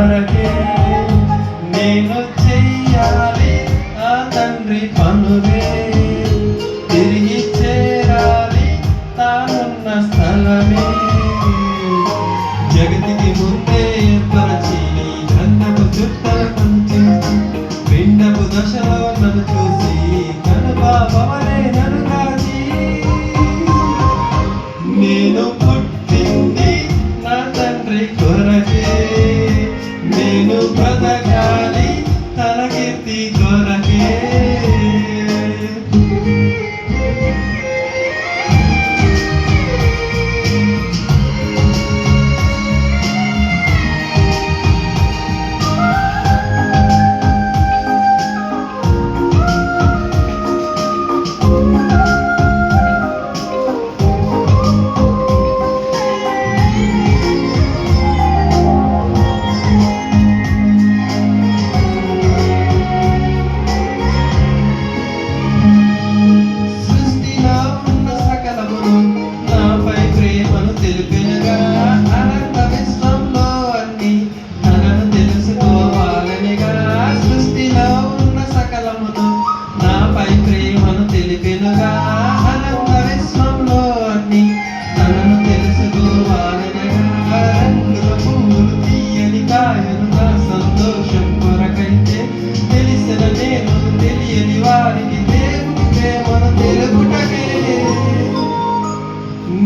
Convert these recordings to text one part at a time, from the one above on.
కొరకే నేను చెయ్యాలి ఆ తండ్రి పనులే, తిరిగి చేరాలి తానున్న స్థలమే. జగతికి ముందే ఏర్పరచి గ్రంథపు చుట్టలు పంచేసి పిండపు దశలో నన్ను చూసి కనుబాబవలే నన్ను కాచి. నేను పుట్టింది నా తండ్రి కొరకే, నేను బ్రతకాలి తన కీర్తి కొరకే.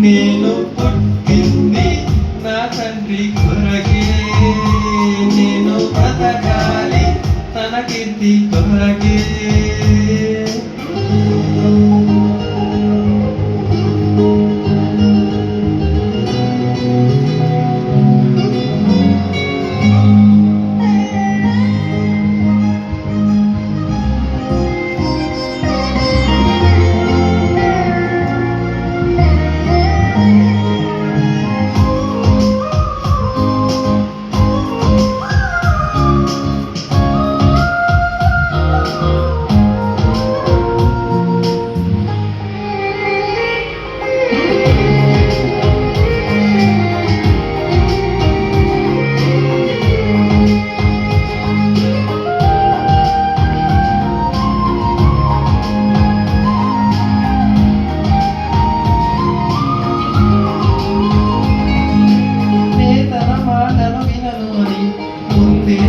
నేను పుట్టింది నా తండ్రి కొరకే, నేను బ్రతకాలి తన కీర్తి కొరకే.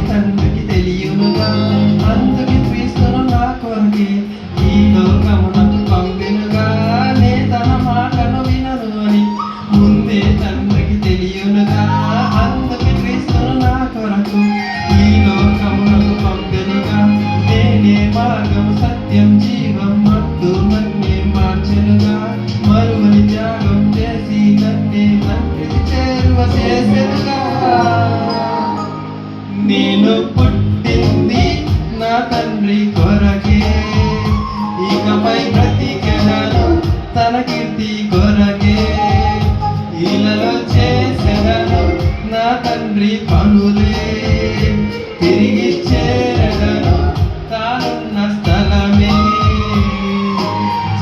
తండ్రికి తెలియనుగా, అందుకే క్రీస్తును నా కొరకే ఈ లోకమునకు పంపెనుగా. నే తన మాటను వినను అని ముందే తండ్రికి తెలియనుగా, అందుకే క్రీస్తును నా కొరకు ఈ లోకమునకు పంపెనుగా. నేనే మార్గము సత్యం జీవం అంటూ నన్నే మార్చెనుగా, మరువని త్యాగం చేసి నన్నే తండ్రికి చేరువ చేసెనుగా. నేను పుట్టింది నా తండ్రి కొరకే, ఇకపై బ్రతికెదను తన కీర్తి కొరకే. ఇలలో చేసెదను నా తండ్రి పనులే, తిరిగి చేరదను తానున్న స్థలమే.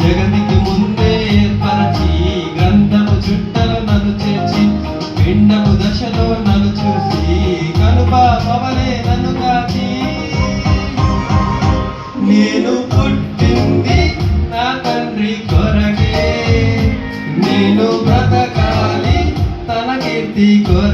జగతికి ముందే ఏర్పరచి గ్రంథపు చుట్టలో నన్ను చేర్చి పిండపు దశలో నన్ను చూసి కనుబాబవలే నన్ను కాచి. నేను పుట్టింది నా తండ్రి కొరకే, నేను బ్రతకాలి తన కీర్తి కొరకే.